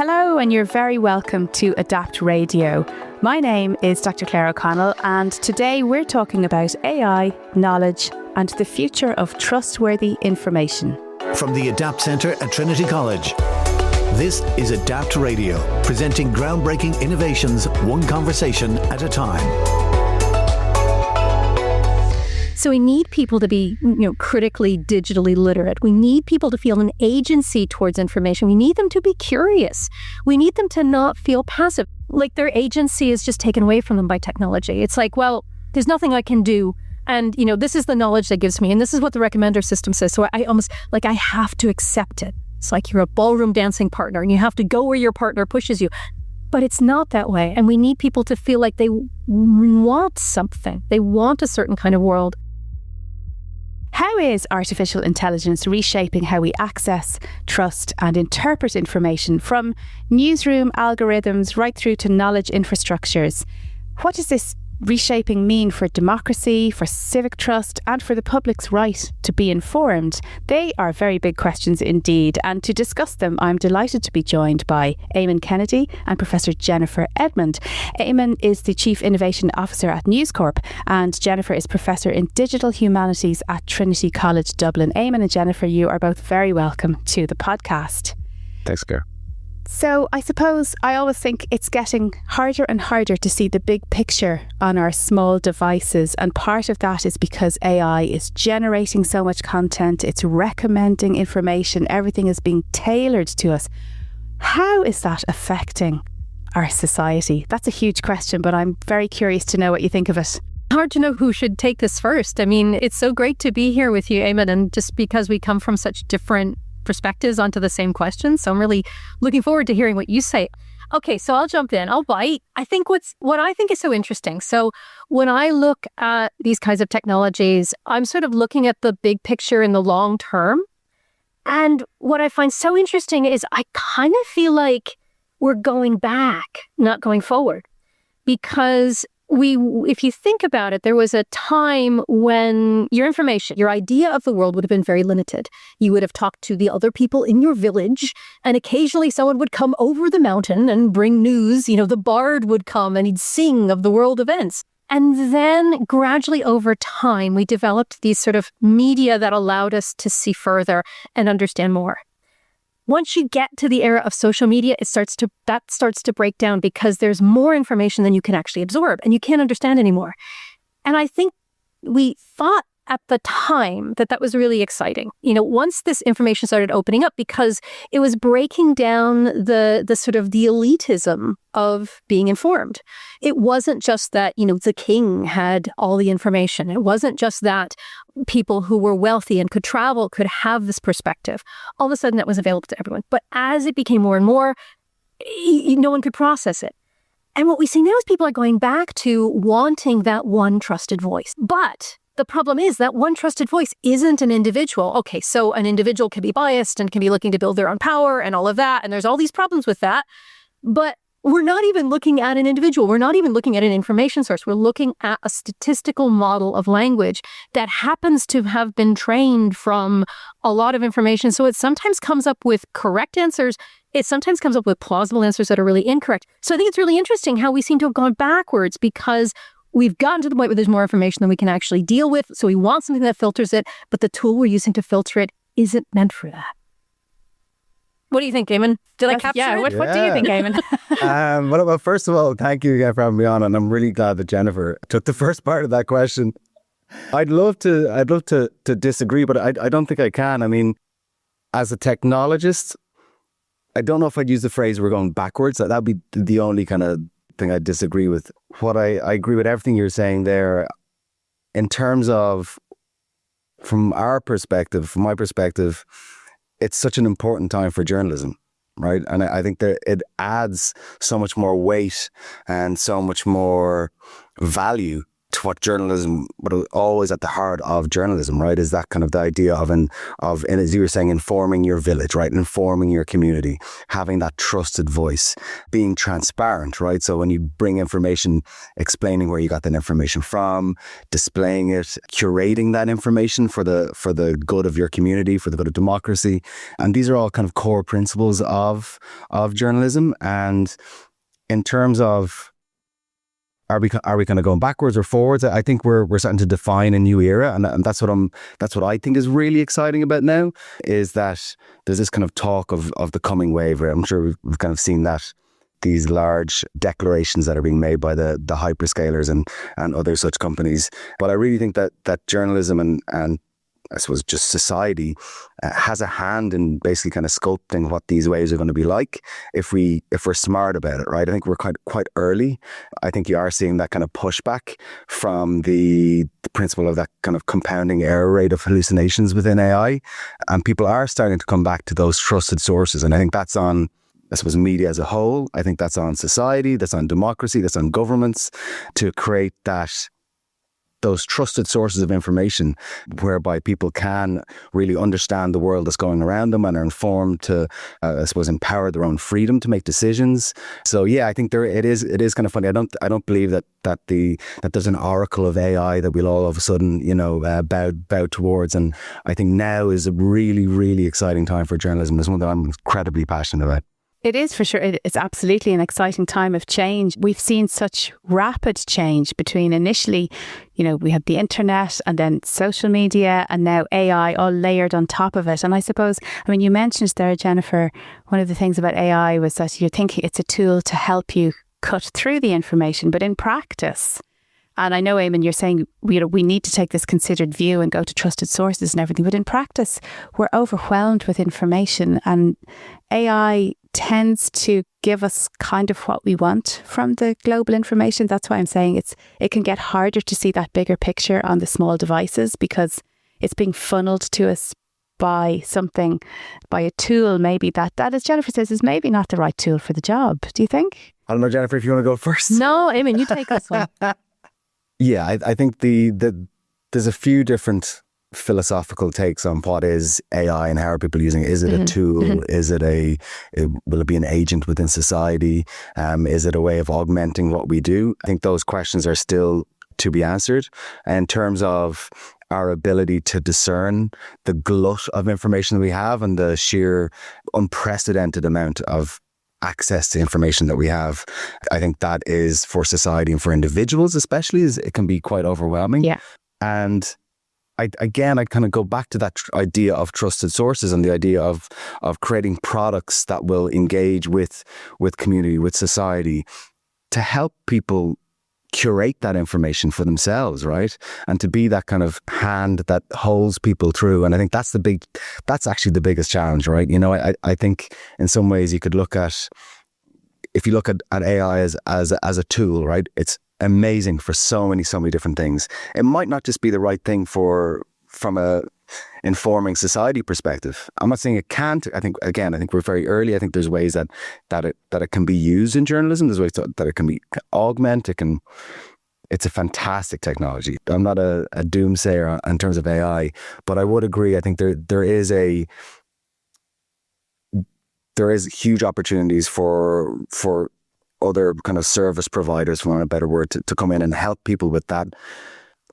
Hello, and you're very welcome to Adapt Radio. My name is Dr. Claire O'Connell, and today we're talking about AI, knowledge, and the future of trustworthy information. From the Adapt Centre at Trinity College, this is Adapt Radio, presenting groundbreaking innovations, one conversation at a time. So we need people to be, critically, digitally literate. We need people to feel an agency towards information. We need them to be curious. We need them to not feel passive, like their agency is just taken away from them by technology. It's like, well, there's nothing I can do. And, this is the knowledge that gives me. And this is what the recommender system says. So I almost, I have to accept it. It's like you're a ballroom dancing partner and you have to go where your partner pushes you. But it's not that way. And we need people to feel like they want something. They want a certain kind of world. How is artificial intelligence reshaping how we access, trust, and interpret information, from newsroom algorithms right through to knowledge infrastructures? What does this reshaping mean for democracy, for civic trust, and for the public's right to be informed? They are very big questions indeed, and to discuss them, I'm delighted to be joined by Éamonn Kennedy and Professor Jennifer Edmond. Éamonn is the Chief Innovation Officer at News Corp, and Jennifer is Professor in Digital Humanities at Trinity College, Dublin. Éamonn and Jennifer, you are both very welcome to the podcast. Thanks, Claire. So I suppose I always think it's getting harder and harder to see the big picture on our small devices. And part of that is because AI is generating so much content. It's recommending information. Everything is being tailored to us. How is that affecting our society? That's a huge question, but I'm very curious to know what you think of it. Hard to know who should take this first. I mean, it's so great to be here with you, Éamonn, and just because we come from such different perspectives onto the same question. So I'm really looking forward to hearing what you say. Okay, so I'll jump in. I'll bite. I think what I think is so interesting. So when I look at these kinds of technologies, I'm sort of looking at the big picture in the long term. And what I find so interesting is I kind of feel like we're going back, not going forward. Because if you think about it, there was a time when your information, your idea of the world would have been very limited. You would have talked to the other people in your village, and occasionally someone would come over the mountain and bring news. The bard would come and he'd sing of the world events. And then gradually over time, we developed these sort of media that allowed us to see further and understand more. Once you get to the era of social media, that starts to break down because there's more information than you can actually absorb and you can't understand anymore. And I think we thought at the time that was really exciting. Once this information started opening up, because it was breaking down the sort of the elitism of being informed. It wasn't just that, the king had all the information. It wasn't just that people who were wealthy and could travel could have this perspective. All of a sudden, that was available to everyone. But as it became more and more, no one could process it. And what we see now is people are going back to wanting that one trusted voice. But the problem is that one trusted voice isn't an individual. Okay, so an individual can be biased and can be looking to build their own power and all of that. And there's all these problems with that. But we're not even looking at an individual. We're not even looking at an information source. We're looking at a statistical model of language that happens to have been trained from a lot of information. So it sometimes comes up with correct answers. It sometimes comes up with plausible answers that are really incorrect. So I think it's really interesting how we seem to have gone backwards because we've gotten to the point where there's more information than we can actually deal with. So we want something that filters it, but the tool we're using to filter it isn't meant for that. What do you think, Éamonn? Did I capture it? What do you think, Éamonn? Well, first of all, thank you again for having me on, and I'm really glad that Jennifer took the first part of that question. I'd love to disagree, but I don't think I can. I mean, as a technologist, I don't know if I'd use the phrase "we're going backwards." That'd be the only kind of thing I'd disagree with. What I agree with everything you're saying there, in terms of from my perspective. It's such an important time for journalism, right? And I think that it adds so much more weight and so much more value to what journalism, what is always at the heart of journalism, right, is that kind of the idea of, and as you were saying, informing your village, right, informing your community, having that trusted voice, being transparent, right? So when you bring information, explaining where you got that information from, displaying it, curating that information for the good of your community, for the good of democracy. And these are all kind of core principles of journalism. And in terms of, are we kind of going backwards or forwards? I think we're starting to define a new era, and that's what I think is really exciting about now, is that there's this kind of talk of the coming wave. Right? I'm sure we've kind of seen that, these large declarations that are being made by the hyperscalers and other such companies. But I really think that journalism and I suppose just society has a hand in basically kind of sculpting what these waves are going to be like if we're smart about it, right? I think we're quite early. I think you are seeing that kind of pushback from the principle of that kind of compounding error rate of hallucinations within AI, and people are starting to come back to those trusted sources. And I think that's on, I suppose, media as a whole. I think that's on society, that's on democracy, that's on governments, to create those trusted sources of information whereby people can really understand the world that's going around them and are informed to, I suppose, empower their own freedom to make decisions. So yeah, I think it is kind of funny. I don't believe that there's an oracle of AI that we'll all of a sudden, bow towards. And I think now is a really, really exciting time for journalism. It's one that I'm incredibly passionate about. It is, for sure. It's absolutely an exciting time of change. We've seen such rapid change between initially, we had the internet and then social media and now AI all layered on top of it. And I suppose, you mentioned there, Jennifer, one of the things about AI was that you're thinking it's a tool to help you cut through the information, but in practice, and I know, Éamonn, you're saying we need to take this considered view and go to trusted sources and everything, but in practice, we're overwhelmed with information, and AI tends to give us kind of what we want from the global information. That's why I'm saying it can get harder to see that bigger picture on the small devices, because it's being funneled to us by a tool maybe that, as Jennifer says, is maybe not the right tool for the job. Do you think? I don't know, Jennifer, if you want to go first. No, Éamonn, you take this one. Yeah, I think there's a few different philosophical takes on what is AI and how are people using it. Is it a tool? Is it will it be an agent within society? Is it a way of augmenting what we do? I think those questions are still to be answered. In terms of our ability to discern the glut of information that we have and the sheer unprecedented amount of access to information that we have, I think that is, for society and for individuals especially, it can be quite overwhelming. Yeah. And I kind of go back to that idea of trusted sources and the idea of creating products that will engage with community, with society, to help people curate that information for themselves, right? And to be that kind of hand that holds people through. And I think that's actually the biggest challenge, right? I think in some ways you could look at, if you look at AI as a tool, right? It's amazing for so many different things. It might not just be the right thing from a informing society perspective. I'm not saying it can't. I think we're very early. I think there's ways that it can be used in journalism. There's ways that it can be augmented. It's a fantastic technology. I'm not a doomsayer in terms of AI, but I would agree. I think there is huge opportunities for other kind of service providers, for want of a better word, to come in and help people with that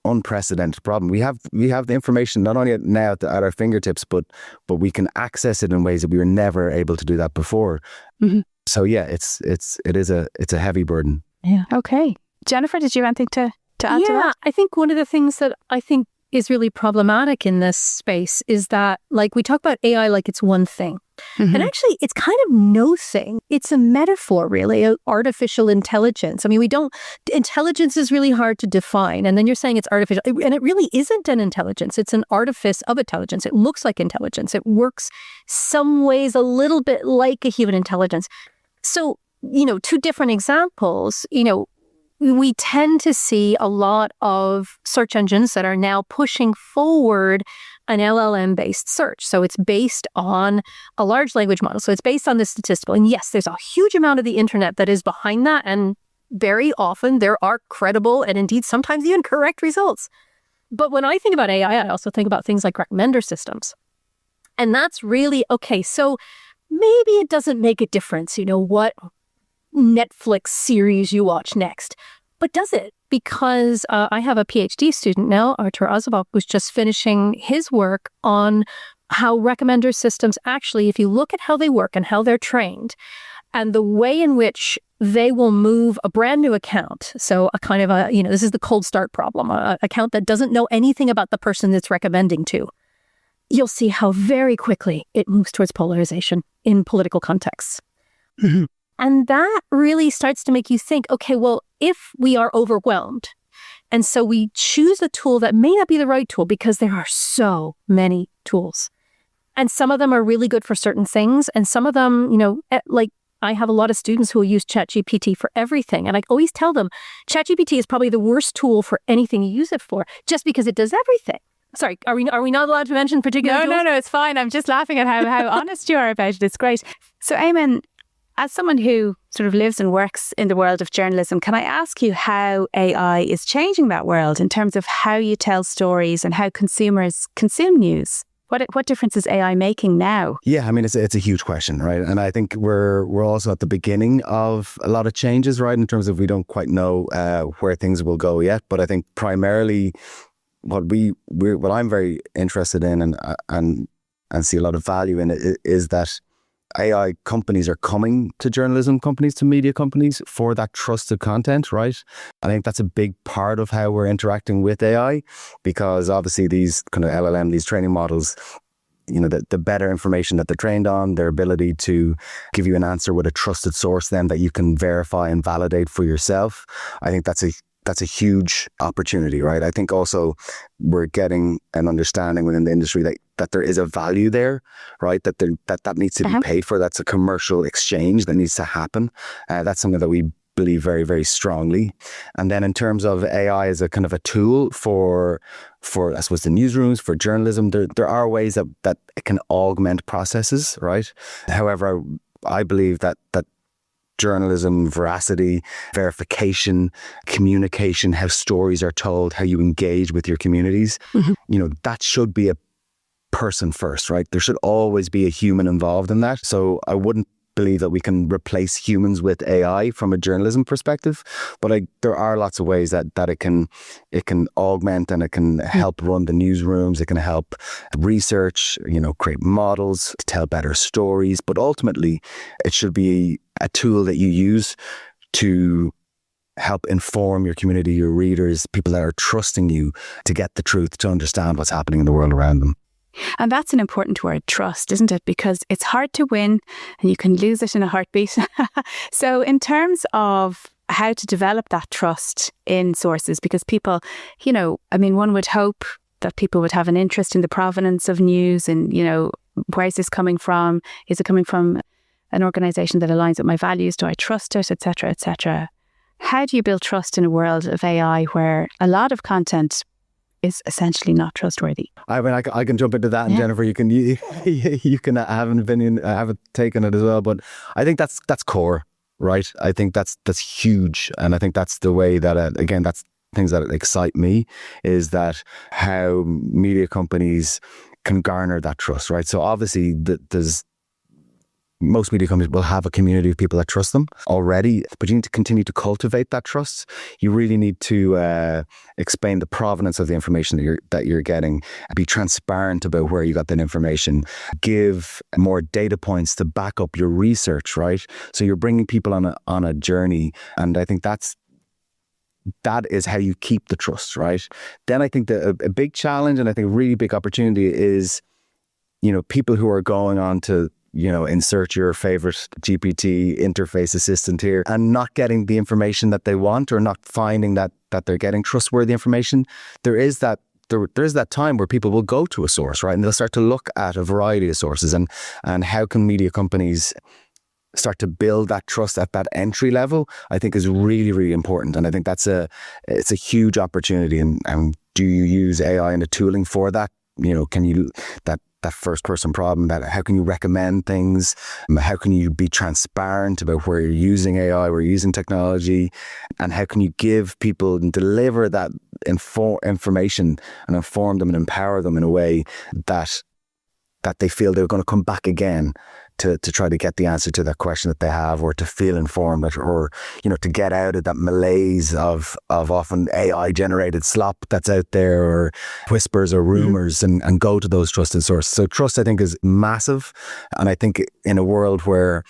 unprecedented problem. We have the information not only now at our fingertips, but we can access it in ways that we were never able to do that before. Mm-hmm. So yeah, it's a heavy burden. Yeah. Okay. Jennifer, did you have anything to add to that? Yeah, I think one of the things that I think is really problematic in this space is that, like, we talk about AI like it's one thing. Mm-hmm. And actually, it's kind of no thing. It's a metaphor, really, artificial intelligence. Intelligence is really hard to define. And then you're saying it's artificial. And it really isn't an intelligence. It's an artifice of intelligence. It looks like intelligence. It works some ways a little bit like a human intelligence. So, two different examples, we tend to see a lot of search engines that are now pushing forward an LLM-based search. So it's based on a large language model. So it's based on the statistical. And yes, there's a huge amount of the internet that is behind that. And very often there are credible and indeed sometimes even correct results. But when I think about AI, I also think about things like recommender systems. And that's really, okay, so maybe it doesn't make a difference, what Netflix series you watch next. But does it? Because I have a PhD student now, Artur Azabok, who's just finishing his work on how recommender systems actually, if you look at how they work and how they're trained, and the way in which they will move a brand new account. So a kind of this is the cold start problem, an account that doesn't know anything about the person it's recommending to. You'll see how very quickly it moves towards polarization in political contexts. Mm-hmm. And that really starts to make you think, okay, well, if we are overwhelmed, and so we choose a tool that may not be the right tool because there are so many tools. And some of them are really good for certain things. And some of them, like I have a lot of students who will use ChatGPT for everything. And I always tell them, ChatGPT is probably the worst tool for anything you use it for, just because it does everything. Sorry, are we not allowed to mention particular tools? No, it's fine. I'm just laughing at how honest you are about it. It's great. So, Éamonn, as someone who sort of lives and works in the world of journalism, can I ask you how AI is changing that world in terms of how you tell stories and how consumers consume news? What difference is AI making now? Yeah, I mean, it's a huge question, right? And I think we're also at the beginning of a lot of changes, right? In terms of we don't quite know where things will go yet. But I think primarily what I'm very interested in and see a lot of value in it is that AI companies are coming to journalism companies, to media companies for that trusted content, right? I think that's a big part of how we're interacting with AI, because obviously these kind of LLM, these training models, the better information that they're trained on, their ability to give you an answer with a trusted source then that you can verify and validate for yourself. I think that's a huge opportunity, right? I think also we're getting an understanding within the industry that there is a value there, right? That needs to be paid for. That's a commercial exchange that needs to happen. That's something that we believe very, very strongly. And then in terms of AI as a kind of a tool for I suppose the newsrooms, for journalism, there are ways that it can augment processes, right? However, I believe that journalism, veracity, verification, communication, how stories are told, how you engage with your communities, that should be a person first, right? There should always be a human involved in that. So I wouldn't believe that we can replace humans with AI from a journalism perspective, but there are lots of ways that it can augment and it can help run the newsrooms. It can help research, create models to tell better stories, but ultimately it should be a tool that you use to help inform your community, your readers, people that are trusting you to get the truth, to understand what's happening in the world around them. And that's an important word, trust, isn't it? Because it's hard to win and you can lose it in a heartbeat. So in terms of how to develop that trust in sources, because people, one would hope that people would have an interest in the provenance of news and, where is this coming from? Is it coming from an organisation that aligns with my values? Do I trust it, etc., etc.? How do you build trust in a world of AI where a lot of content is essentially not trustworthy? I mean, I can jump into that, and Jennifer, you can have an opinion, have a take on it as well. But I think that's core, right? I think that's huge, and I think that's the way that again, that's things that excite me, is that how media companies can garner that trust, right? So obviously, most media companies will have a community of people that trust them already, but you need to continue to cultivate that trust. You really need to explain the provenance of the information that you're getting, be transparent about where you got that information, give more data points to back up your research, right? So you're bringing people on a journey, and I think that is how you keep the trust, right? Then I think a big challenge, and I think a really big opportunity is, people who are going on to insert your favorite GPT interface assistant here and not getting the information that they want, or not finding that they're getting trustworthy information. There's that time where people will go to a source, right? And they'll start to look at a variety of sources, and how can media companies start to build that trust at that entry level, I think is really, really important. And I think it's a huge opportunity. And do you use AI and the tooling for that? Can you, that first person problem, that how can you recommend things? How can you be transparent about where you're using AI, where you're using technology, and how can you give people and deliver that information and inform them and empower them in a way that they feel they're going to come back again to try to get the answer to that question that they have, or to feel informed, or to get out of that malaise of often AI generated slop that's out there, or whispers or rumors, and go to those trusted sources. So trust, I think, is massive. And I think in a world where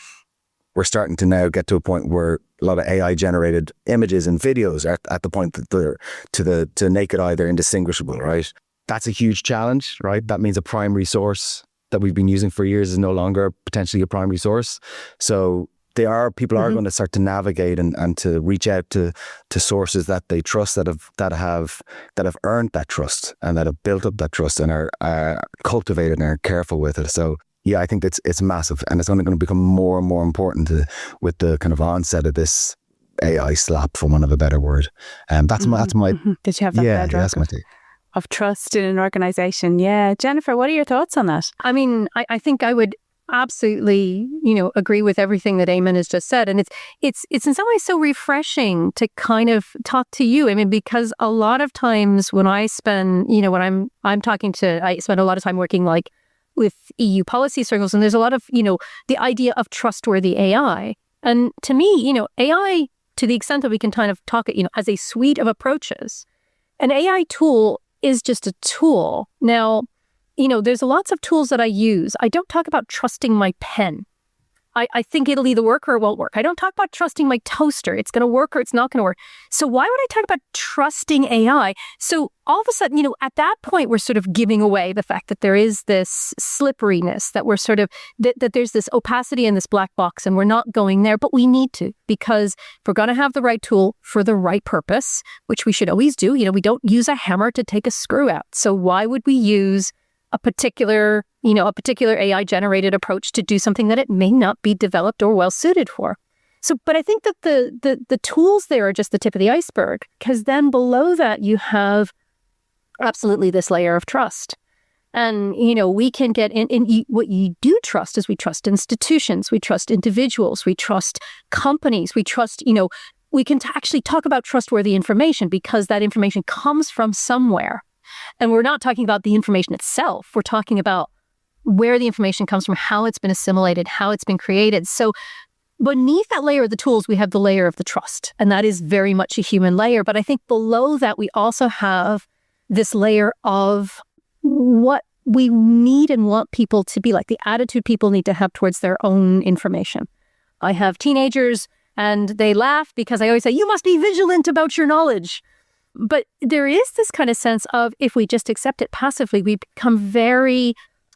we're starting to now get to a point where a lot of AI generated images and videos are at the point that they're to naked eye, they're indistinguishable, right? That's a huge challenge, right? That means a primary source that we've been using for years is no longer potentially a primary source. So people are going to start to navigate and to reach out to sources that they trust, that have earned that trust, and that have built up that trust, and are cultivated and are careful with it. So yeah, I think it's massive, and it's only going to become more and more important with the kind of onset of this AI slap, for want of a better word. That's my Did you have that? Yeah, that's my take. Of trust in an organization. Yeah. Jennifer, what are your thoughts on that? I mean, I think I would absolutely, agree with everything that Éamonn has just said. And it's in some ways so refreshing to kind of talk to you. I mean, because a lot of times when I spend, when I spend a lot of time working like with EU policy circles, and there's a lot of, the idea of trustworthy AI. And to me, AI, to the extent that we can kind of talk it, as a suite of approaches, an AI tool is just a tool. Now, there's lots of tools that I use. I don't talk about trusting my pen. I think it'll either work or it won't work. I don't talk about trusting my toaster. It's going to work or it's not going to work. So why would I talk about trusting AI? So all of a sudden, at that point, we're sort of giving away the fact that there is this slipperiness, that we're sort of, that there's this opacity in this black box, and we're not going there, but we need to, because if we're going to have the right tool for the right purpose, which we should always do, we don't use a hammer to take a screw out. So why would we use a particular AI generated approach to do something that it may not be developed or well suited for? So, but I think that the tools there are just the tip of the iceberg, because then below that you have absolutely this layer of trust. And, we can get in what you do trust is we trust institutions, we trust individuals, we trust companies, we trust, we can actually talk about trustworthy information because that information comes from somewhere. And we're not talking about the information itself. We're talking about where the information comes from, how it's been assimilated, how it's been created. So beneath that layer of the tools, we have the layer of the trust. And that is very much a human layer. But I think below that, we also have this layer of what we need and want people to be like, the attitude people need to have towards their own information. I have teenagers and they laugh because I always say, you must be vigilant about your knowledge. But there is this kind of sense of, if we just accept it passively, we become very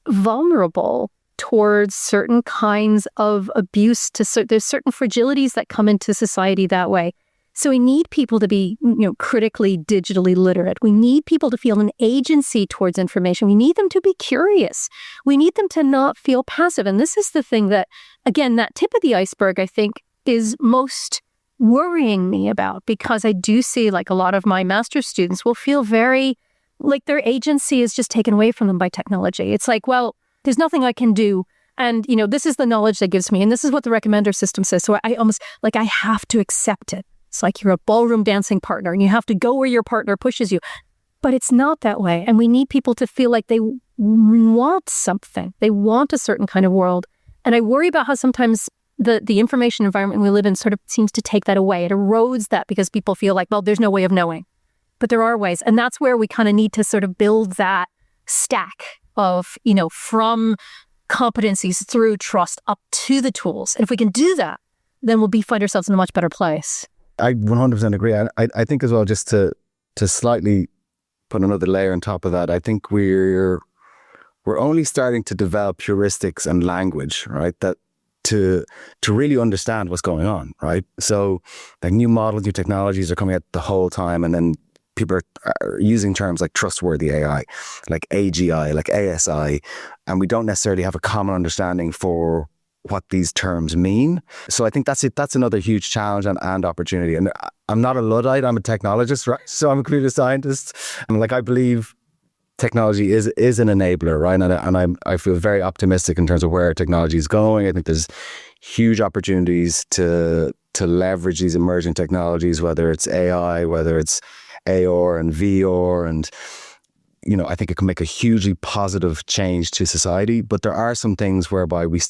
vulnerable towards certain kinds of abuse. There's certain fragilities that come into society that way. So we need people to be, critically, digitally literate. We need people to feel an agency towards information. We need them to be curious. We need them to not feel passive. And this is the thing that, again, that tip of the iceberg, I think, is most worrying me about, because I do see like a lot of my master's students will feel very like their agency is just taken away from them by technology. It's like, well, there's nothing I can do. And, this is the knowledge that gives me. And this is what the recommender system says. So I almost like I have to accept it. It's like you're a ballroom dancing partner and you have to go where your partner pushes you. But it's not that way. And we need people to feel like they want something. They want a certain kind of world. And I worry about how sometimes the information environment we live in sort of seems to take that away. It erodes that because people feel like, well, there's no way of knowing. But there are ways. And that's where we kind of need to sort of build that stack of, from competencies through trust up to the tools. And if we can do that, then we'll find ourselves in a much better place. I 100% agree. I think as well, just to slightly put another layer on top of that, I think we're only starting to develop heuristics and language, right? That to really understand what's going on, right? So like new models, new technologies are coming out the whole time, and then people are using terms like trustworthy AI, like AGI, like ASI, and we don't necessarily have a common understanding for what these terms mean. So I think that's it. That's another huge challenge and opportunity. And I'm not a Luddite, I'm a technologist, right? So I'm a computer scientist. And like, I believe technology is an enabler, right? And I feel very optimistic in terms of where technology is going. I think there's huge opportunities to leverage these emerging technologies, whether it's AI, whether it's AR and VR, and I think it can make a hugely positive change to society. But there are some things whereby we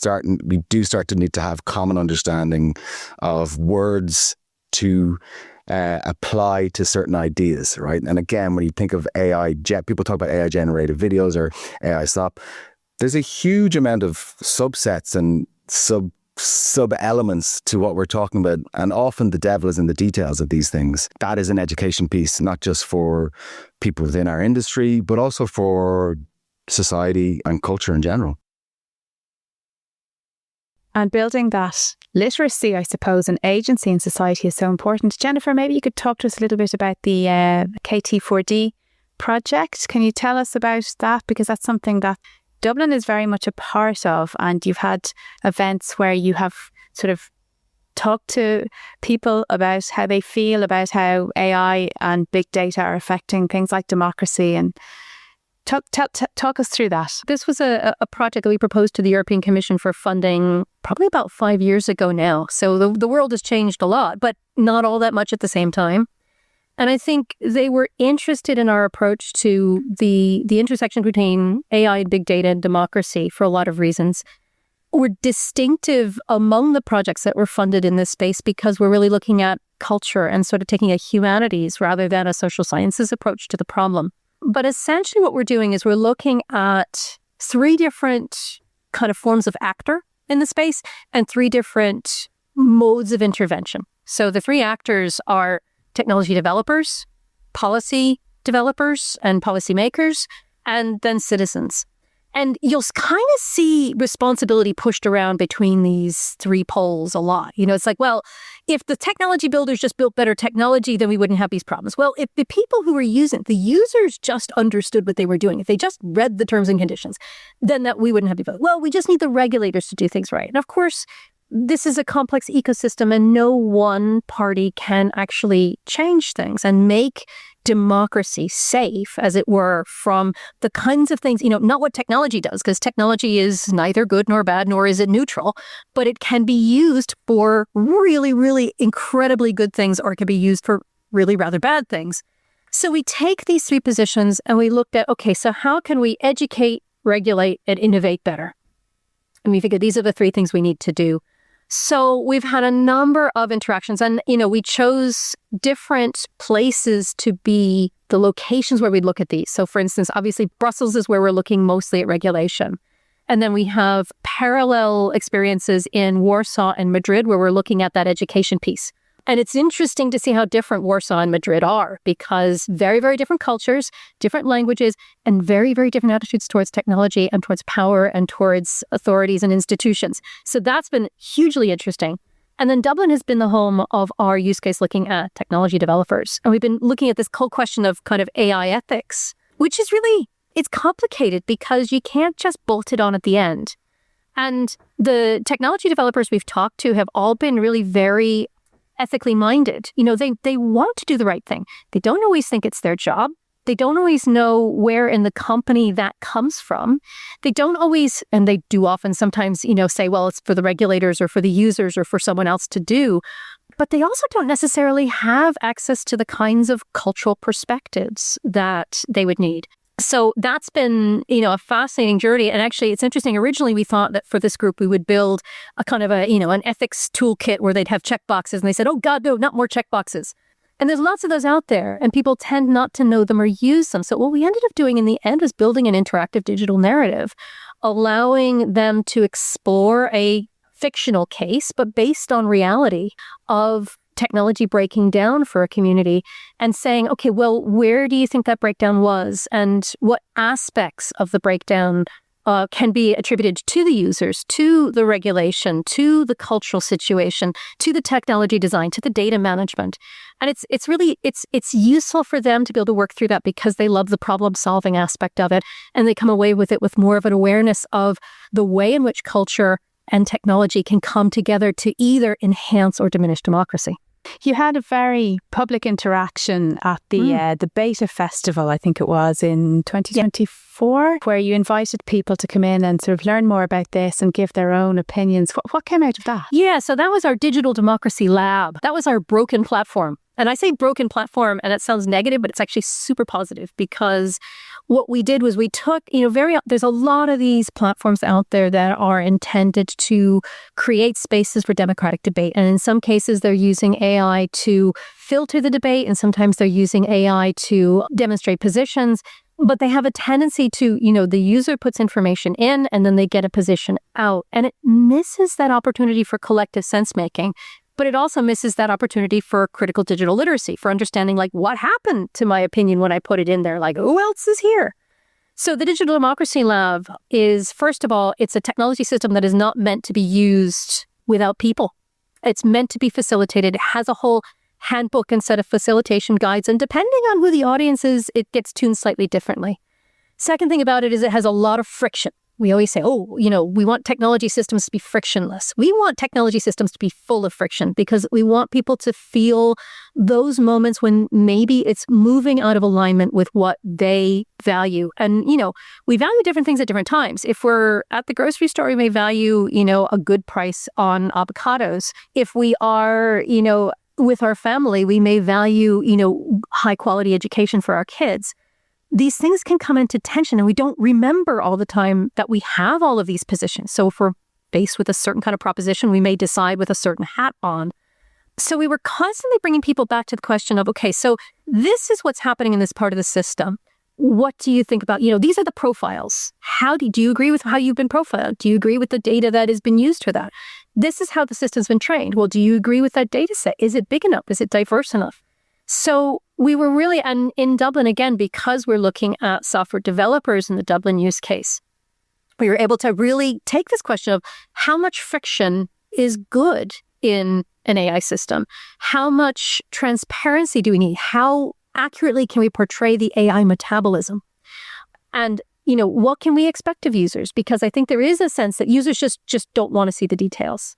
do start to need to have common understanding of words to apply to certain ideas, right? And again, when you think of AI, people talk about AI generated videos or AI stop. There's a huge amount of subsets and sub elements to what we're talking about, and often the devil is in the details of these things. That is an education piece, not just for people within our industry, but also for society and culture in general. And building that literacy, I suppose, and agency in society is so important. Jennifer, maybe you could talk to us a little bit about the KT4D project. Can you tell us about that? Because that's something that Dublin is very much a part of, and you've had events where you have sort of talked to people about how they feel about how AI and big data are affecting things like democracy, and talk us through that. This was a project that we proposed to the European Commission for funding probably about 5 years ago now. So the world has changed a lot, but not all that much at the same time. And I think they were interested in our approach to the intersection between AI and big data and democracy for a lot of reasons. We're distinctive among the projects that were funded in this space because we're really looking at culture and sort of taking a humanities rather than a social sciences approach to the problem. But essentially what we're doing is we're looking at 3 different kind of forms of actor in the space and 3 different modes of intervention. So the 3 actors are technology developers, policy developers and policymakers, and then citizens. And you'll kind of see responsibility pushed around between these 3 poles a lot. It's like, well, if the technology builders just built better technology, then we wouldn't have these problems. Well, if the people who were using, the users just understood what they were doing, if they just read the terms and conditions, then that we wouldn't have these. Well, we just need the regulators to do things right. And of course, this is a complex ecosystem and no one party can actually change things and make democracy safe, as it were, from the kinds of things, not what technology does, because technology is neither good nor bad, nor is it neutral, but it can be used for really, really incredibly good things, or it can be used for really rather bad things. So we take these 3 positions and we looked at, okay, so how can we educate, regulate, and innovate better? And we figured these are the 3 things we need to do. So we've had a number of interactions and, we chose different places to be the locations where we'd look at these. So for instance, obviously Brussels is where we're looking mostly at regulation. And then we have parallel experiences in Warsaw and Madrid where we're looking at that education piece. And it's interesting to see how different Warsaw and Madrid are, because very, very different cultures, different languages, and very, very different attitudes towards technology and towards power and towards authorities and institutions. So that's been hugely interesting. And then Dublin has been the home of our use case looking at technology developers. And we've been looking at this whole question of kind of AI ethics, which is really, it's complicated because you can't just bolt it on at the end. And the technology developers we've talked to have all been really very ethically minded. They want to do the right thing. They don't always think it's their job. They don't always know where in the company that comes from. They don't always, and they do often sometimes, say, well, it's for the regulators or for the users or for someone else to do. But they also don't necessarily have access to the kinds of cultural perspectives that they would need. So that's been, a fascinating journey. And actually, it's interesting. Originally, we thought that for this group, we would build a kind of an ethics toolkit where they'd have checkboxes. And they said, oh, God, no, not more checkboxes. And there's lots of those out there. And people tend not to know them or use them. So what we ended up doing in the end was building an interactive digital narrative, allowing them to explore a fictional case, but based on reality of technology breaking down for a community and saying, okay, well, where do you think that breakdown was? And what aspects of the breakdown can be attributed to the users, to the regulation, to the cultural situation, to the technology design, to the data management. And it's really useful for them to be able to work through that because they love the problem solving aspect of it. And they come away with it with more of an awareness of the way in which culture and technology can come together to either enhance or diminish democracy. You had a very public interaction at the Beta Festival, I think it was, in 2024, where you invited people to come in and sort of learn more about this and give their own opinions. What came out of that? Yeah, so that was our Digital Democracy Lab. That was our broken platform. And I say broken platform, and it sounds negative, but it's actually super positive, because what we did was we took, there's a lot of these platforms out there that are intended to create spaces for democratic debate. And in some cases, they're using AI to filter the debate, and sometimes they're using AI to demonstrate positions. But they have a tendency to, the user puts information in and then they get a position out. And it misses that opportunity for collective sense making. But it also misses that opportunity for critical digital literacy, for understanding what happened to my opinion when I put it in there, who else is here? So the Digital Democracy Lab is, first of all, it's a technology system that is not meant to be used without people. It's meant to be facilitated. It has a whole handbook and set of facilitation guides, and depending on who the audience is, it gets tuned slightly differently. Second thing about it is it has a lot of friction. We always say, we want technology systems to be frictionless. We want technology systems to be full of friction, because we want people to feel those moments when maybe it's moving out of alignment with what they value. And, we value different things at different times. If we're at the grocery store, we may value, a good price on avocados. If we are, with our family, we may value, high quality education for our kids. These things can come into tension, and we don't remember all the time that we have all of these positions. So if we're faced with a certain kind of proposition, we may decide with a certain hat on. So we were constantly bringing people back to the question of, okay, so this is what's happening in this part of the system. What do you think about, these are the profiles. Do you agree with how you've been profiled? Do you agree with the data that has been used for that? This is how the system's been trained. Well, do you agree with that data set? Is it big enough? Is it diverse enough? So we were really, and in Dublin, again, because we're looking at software developers in the Dublin use case, we were able to really take this question of how much friction is good in an AI system? How much transparency do we need? How accurately can we portray the AI metabolism? And, what can we expect of users? Because I think there is a sense that users just don't want to see the details.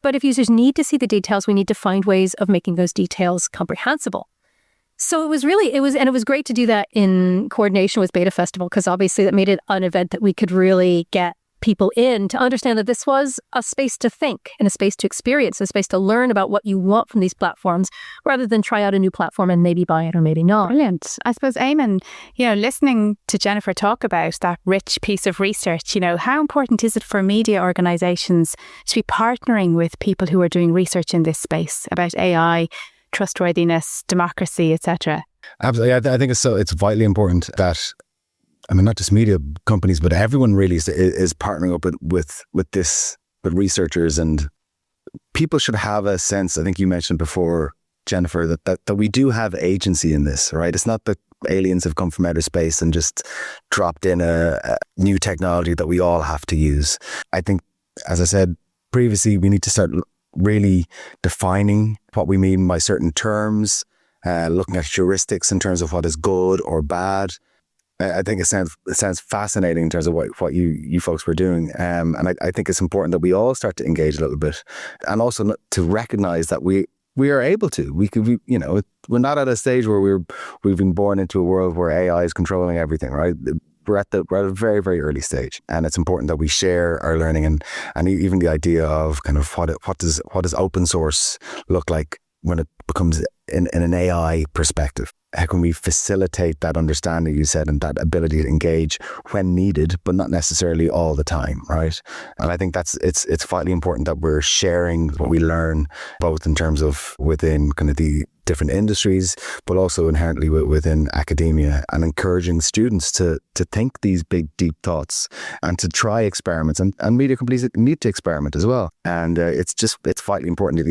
But if users need to see the details, we need to find ways of making those details comprehensible. So it was great to do that in coordination with Beta Festival, because obviously that made it an event that we could really get people in to understand that this was a space to think and a space to experience, a space to learn about what you want from these platforms, rather than try out a new platform and maybe buy it or maybe not. Brilliant. I suppose, Éamonn, listening to Jennifer talk about that rich piece of research, how important is it for media organisations to be partnering with people who are doing research in this space about AI, trustworthiness, democracy, etc.? Absolutely. I think it's vitally important that, not just media companies, but everyone really is partnering up with researchers, and people should have a sense. I think you mentioned before, Jennifer, that we do have agency in this, right? It's not that aliens have come from outer space and just dropped in a new technology that we all have to use. I think, as I said previously, we need to start really defining what we mean by certain terms, looking at heuristics in terms of what is good or bad. I think it sounds fascinating in terms of what you folks were doing. And I think it's important that we all start to engage a little bit, and also to recognize that we are able to. We're not at a stage where we've been born into a world where AI is controlling everything, right? We're at a very, very early stage, and it's important that we share our learning and even the idea of kind of what does open source look like when it becomes in an AI perspective. How can we facilitate that understanding, you said, and that ability to engage when needed, but not necessarily all the time, right? And I think it's vitally important that we're sharing what we learn, both in terms of within kind of the different industries, but also inherently within academia, and encouraging students to think these big, deep thoughts and to try experiments. And media companies need to experiment as well. And it's vitally important.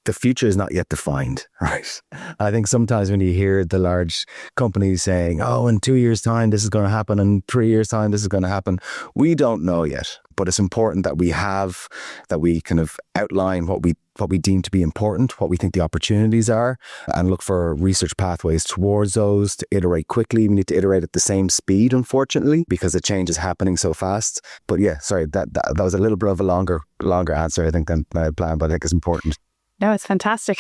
The future is not yet defined, right? I think sometimes when you hear the large companies saying, oh, in 2 years' time, this is going to happen, in 3 years' time, this is going to happen, we don't know yet. But it's important that we kind of outline what we deem to be important, what we think the opportunities are, and look for research pathways towards those, to iterate quickly. We need to iterate at the same speed, unfortunately, because the change is happening so fast. But yeah, sorry, that was a little bit of a longer answer, I think, than I had planned, but I think it's important. No, it's fantastic.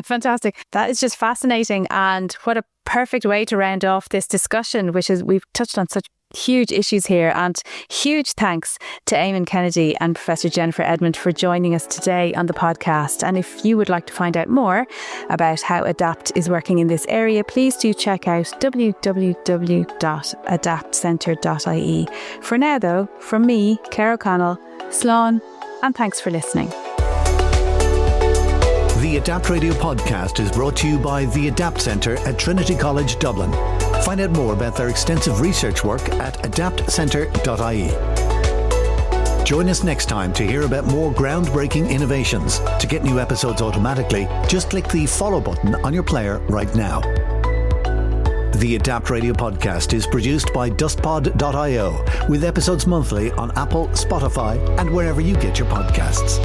Fantastic. That is just fascinating. And what a perfect way to round off this discussion, which is we've touched on such huge issues here. And huge thanks to Éamonn Kennedy and Professor Jennifer Edmond for joining us today on the podcast. And if you would like to find out more about how ADAPT is working in this area, please do check out www.adaptcentre.ie. For now, though, from me, Claire O'Connell, Slán, and thanks for listening. The ADAPT Radio podcast is brought to you by the ADAPT Centre at Trinity College, Dublin. Find out more about their extensive research work at adaptcentre.ie. Join us next time to hear about more groundbreaking innovations. To get new episodes automatically, just click the follow button on your player right now. The ADAPT Radio podcast is produced by dustpod.io with episodes monthly on Apple, Spotify, and wherever you get your podcasts.